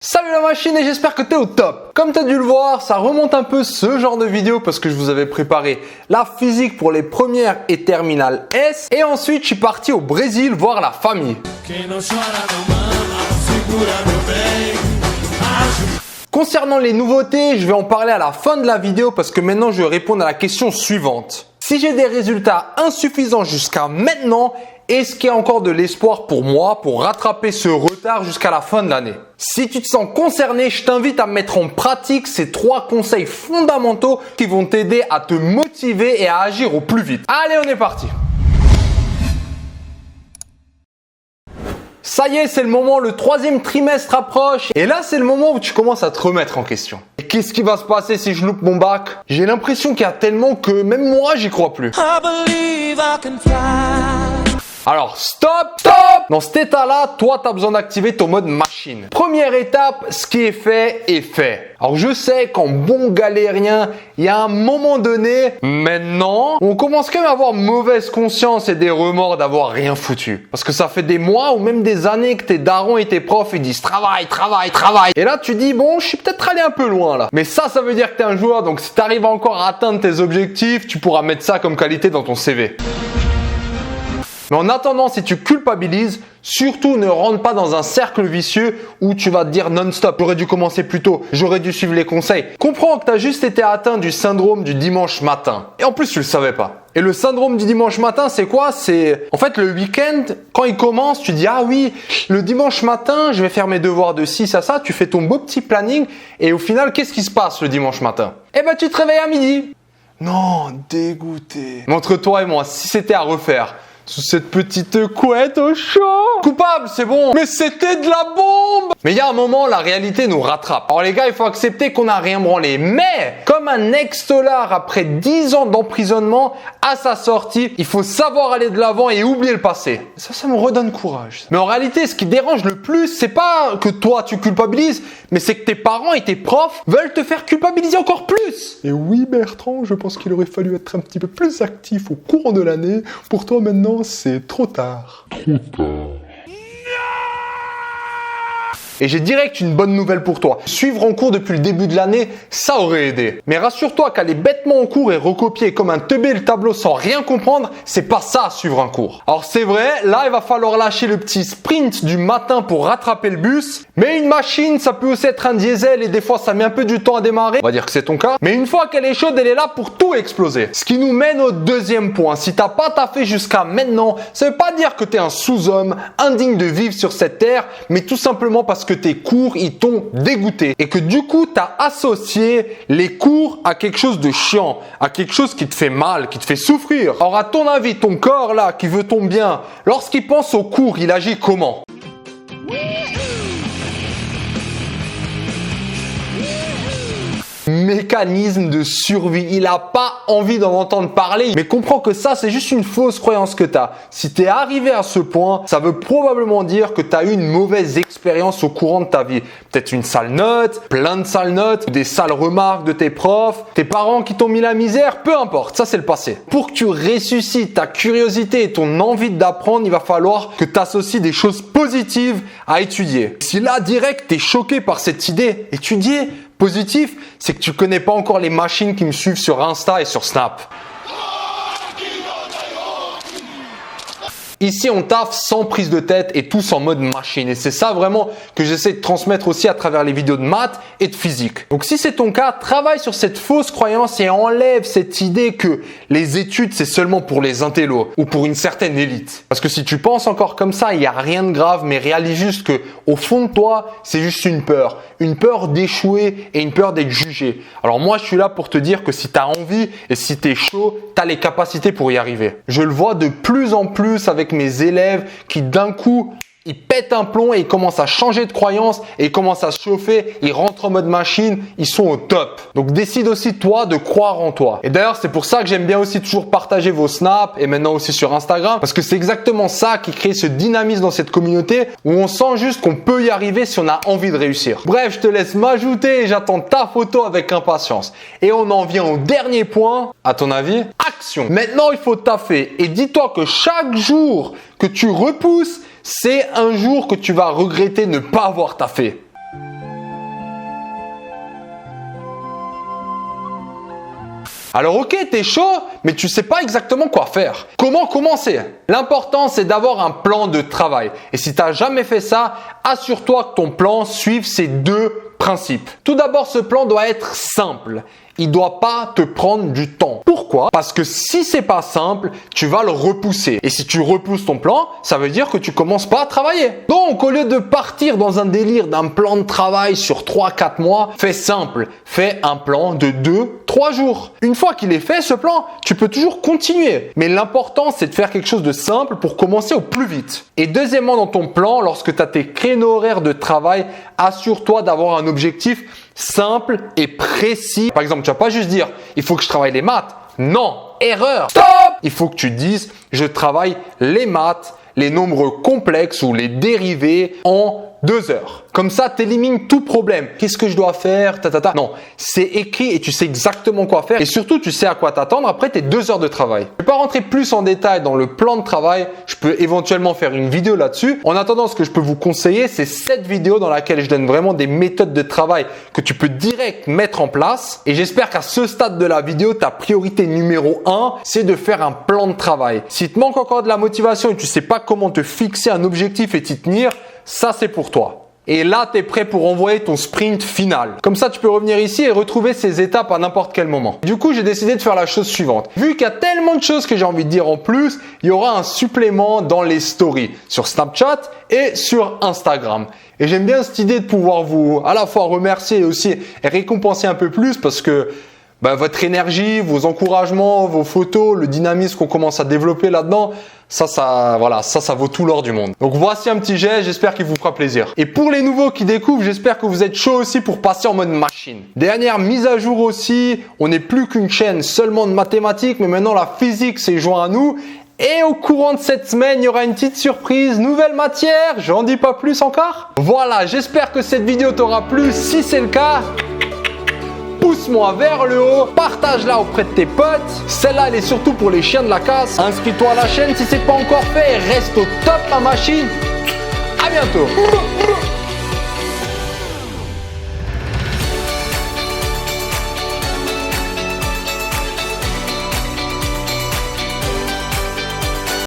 Salut la machine et j'espère que t'es au top. Comme t'as dû le voir, ça remonte un peu ce genre de vidéo parce que je vous avais préparé la physique pour les premières et terminales S. Et ensuite, je suis parti au Brésil voir la famille. Concernant les nouveautés, je vais en parler à la fin de la vidéo parce que maintenant, je vais répondre à la question suivante. Si j'ai des résultats insuffisants jusqu'à maintenant, est-ce qu'il y a encore de l'espoir pour moi pour rattraper ce retard jusqu'à la fin de l'année? Si tu te sens concerné, je t'invite à mettre en pratique ces 3 conseils fondamentaux qui vont t'aider à te motiver et à agir au plus vite. Allez, on est parti! Ça y est, c'est le moment, le 3e trimestre approche et là c'est le moment où tu commences à te remettre en question. Et qu'est-ce qui va se passer si je loupe mon bac? J'ai l'impression qu'il y a tellement que même moi j'y crois plus. Alors stop! Dans cet état-là, toi tu as besoin d'activer ton mode machine. Première étape, ce qui est fait est fait. Alors je sais qu'en bon galérien, il y a un moment donné, maintenant, on commence quand même à avoir mauvaise conscience et des remords d'avoir rien foutu. Parce que ça fait des mois ou même des années que tes darons et tes profs ils disent travail. Et là tu dis bon, je suis peut-être allé un peu loin là. Mais ça veut dire que tu es un joueur, donc si tu arrives encore à atteindre tes objectifs, tu pourras mettre ça comme qualité dans ton CV. Mais en attendant, si tu culpabilises, surtout ne rentre pas dans un cercle vicieux où tu vas te dire non-stop. J'aurais dû commencer plus tôt, j'aurais dû suivre les conseils. Comprends que tu as juste été atteint du syndrome du dimanche matin. Et en plus, tu le savais pas. Et le syndrome du dimanche matin, c'est quoi? C'est en fait le week-end, quand il commence, tu dis ah oui, le dimanche matin, je vais faire mes devoirs de 6 à ça. Tu fais ton beau petit planning et au final, qu'est-ce qui se passe le dimanche matin? Eh ben, tu te réveilles à midi. Non, dégoûté. Mais entre toi et moi, si c'était à refaire, sous cette petite couette au chaud. Coupable, c'est bon. Mais c'était de la bombe. Mais il y a un moment, la réalité nous rattrape. Alors les gars, il faut accepter qu'on n'a rien branlé. Mais, comme un ex-tolard après 10 ans d'emprisonnement, à sa sortie, il faut savoir aller de l'avant et oublier le passé. Ça me redonne courage. Mais en réalité, ce qui dérange le plus, c'est pas que toi tu culpabilises, mais c'est que tes parents et tes profs veulent te faire culpabiliser encore plus. Et oui, Bertrand, je pense qu'il aurait fallu être un petit peu plus actif au cours de l'année. Pour toi maintenant, c'est trop tard. Et j'ai direct une bonne nouvelle pour toi. Suivre en cours depuis le début de l'année, ça aurait aidé. Mais rassure-toi qu'aller bêtement en cours et recopier comme un teubé le tableau sans rien comprendre, c'est pas ça suivre un cours. Alors c'est vrai, là il va falloir lâcher le petit sprint du matin pour rattraper le bus. Mais une machine, ça peut aussi être un diesel et des fois ça met un peu du temps à démarrer. On va dire que c'est ton cas. Mais une fois qu'elle est chaude, elle est là pour tout exploser. Ce qui nous mène au 2e point. Si t'as pas taffé jusqu'à maintenant, ça veut pas dire que t'es un sous-homme, indigne de vivre sur cette terre, mais tout simplement parce que tes cours, ils t'ont dégoûté. Et que du coup, tu as associé les cours à quelque chose de chiant, à quelque chose qui te fait mal, qui te fait souffrir. Alors à ton avis, ton corps là, qui veut ton bien, lorsqu'il pense aux cours, il agit comment ? Mécanisme de survie. Il n'a pas envie d'en entendre parler. Mais comprends que ça, c'est juste une fausse croyance que tu as. Si tu es arrivé à ce point, ça veut probablement dire que tu as eu une mauvaise expérience au courant de ta vie. Peut-être une sale note, plein de sales notes, des sales remarques de tes profs, tes parents qui t'ont mis la misère, peu importe. Ça, c'est le passé. Pour que tu ressuscites ta curiosité et ton envie d'apprendre, il va falloir que tu associes des choses positives à étudier. Si là, direct, tu es choqué par cette idée, étudier positif, c'est que tu connais pas encore les machines qui me suivent sur Insta et sur Snap. Ici, on taffe sans prise de tête et tous en mode machine. Et c'est ça vraiment que j'essaie de transmettre aussi à travers les vidéos de maths et de physique. Donc si c'est ton cas, travaille sur cette fausse croyance et enlève cette idée que les études, c'est seulement pour les intellos ou pour une certaine élite. Parce que si tu penses encore comme ça, il n'y a rien de grave, mais réalise juste que au fond de toi, c'est juste une peur d'échouer et une peur d'être jugé. Alors moi, je suis là pour te dire que si tu as envie et si tu es chaud, tu as les capacités pour y arriver. Je le vois de plus en plus avec mes élèves qui d'un coup ils pètent un plomb et ils commencent à changer de croyance et ils commencent à se chauffer, ils rentrent en mode machine, ils sont au top. Donc décide aussi toi de croire en toi. Et d'ailleurs c'est pour ça que j'aime bien aussi toujours partager vos snaps et maintenant aussi sur Instagram parce que c'est exactement ça qui crée ce dynamisme dans cette communauté où on sent juste qu'on peut y arriver si on a envie de réussir. Bref, je te laisse m'ajouter et j'attends ta photo avec impatience. Et on en vient au dernier point, à ton avis, action. Maintenant il faut taffer et dis-toi que chaque jour que tu repousses, c'est un jour que tu vas regretter ne pas avoir taffé. Alors ok, t'es chaud, mais tu sais pas exactement quoi faire. Comment commencer? L'important, c'est d'avoir un plan de travail. Et si t'as jamais fait ça, assure-toi que ton plan suive ces deux principes. Tout d'abord, ce plan doit être simple. Il doit pas te prendre du temps. Pourquoi? Parce que si c'est pas simple, tu vas le repousser. Et si tu repousses ton plan, ça veut dire que tu commences pas à travailler. Donc, au lieu de partir dans un délire d'un plan de travail sur 3-4 mois, fais simple. Fais un plan de 2-3 jours. Une fois qu'il est fait, ce plan, tu peux toujours continuer. Mais l'important, c'est de faire quelque chose de simple pour commencer au plus vite. Et deuxièmement, dans ton plan, lorsque tu as tes créneaux horaires de travail, assure-toi d'avoir un objectif simple et précis. Par exemple, tu vas pas juste dire « il faut que je travaille les maths ». Non, erreur. Stop! Il faut que tu dises « je travaille les maths, les nombres complexes ou les dérivés en 2 heures ». Comme ça, tu élimines tout problème. Qu'est-ce que je dois faire? Non, c'est écrit et tu sais exactement quoi faire. Et surtout, tu sais à quoi t'attendre après tes 2 heures de travail. Je ne vais pas rentrer plus en détail dans le plan de travail. Je peux éventuellement faire une vidéo là-dessus. En attendant, ce que je peux vous conseiller, c'est cette vidéo dans laquelle je donne vraiment des méthodes de travail que tu peux direct mettre en place. Et j'espère qu'à ce stade de la vidéo, ta priorité numéro 1, c'est de faire un plan de travail. S'il te manque encore de la motivation et tu ne sais pas comment te fixer un objectif et t'y tenir, ça c'est pour toi. Et là, tu es prêt pour envoyer ton sprint final. Comme ça, tu peux revenir ici et retrouver ces étapes à n'importe quel moment. Du coup, j'ai décidé de faire la chose suivante. Vu qu'il y a tellement de choses que j'ai envie de dire en plus, il y aura un supplément dans les stories sur Snapchat et sur Instagram. Et j'aime bien cette idée de pouvoir vous à la fois remercier et aussi récompenser un peu plus parce que votre énergie, vos encouragements, vos photos, le dynamisme qu'on commence à développer là-dedans, ça vaut tout l'or du monde. Donc voici un petit geste, j'espère qu'il vous fera plaisir. Et pour les nouveaux qui découvrent, j'espère que vous êtes chaud aussi pour passer en mode machine. Dernière mise à jour aussi, on n'est plus qu'une chaîne seulement de mathématiques, mais maintenant la physique s'est joint à nous. Et au courant de cette semaine, il y aura une petite surprise, nouvelle matière, j'en dis pas plus encore. Voilà, j'espère que cette vidéo t'aura plu. Si c'est le cas, pousse-moi vers le haut, partage-la auprès de tes potes. Celle-là, elle est surtout pour les chiens de la casse. Inscris-toi à la chaîne si c'est pas encore fait et reste au top ma machine. À bientôt.